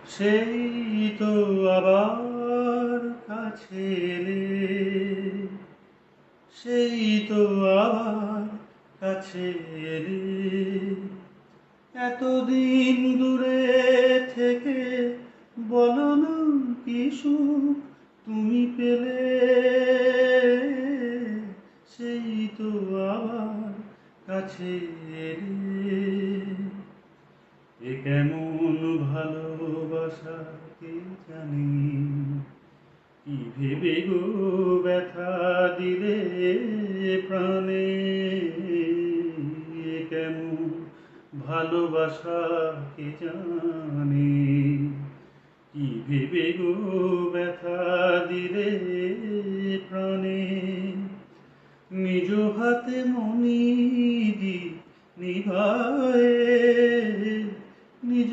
সেই তো আবার কাছে এলে, সেই তো আবার কাছে এলে। এতদিন দূরে থেকে বলো না কি সুখ তুমি পেলে, সেই তো আবার কাছে এলে। এ কেমন ভালোবাসা কে জানে, কি ভেবে গো ব্যথা দিলে প্রাণে। এ কেমন ভালোবাসা কে জানে, কি ভেবে গো ব্যথা দিলে প্রাণে। নিজ হাতে মনি দি নিভায়ে, নিজ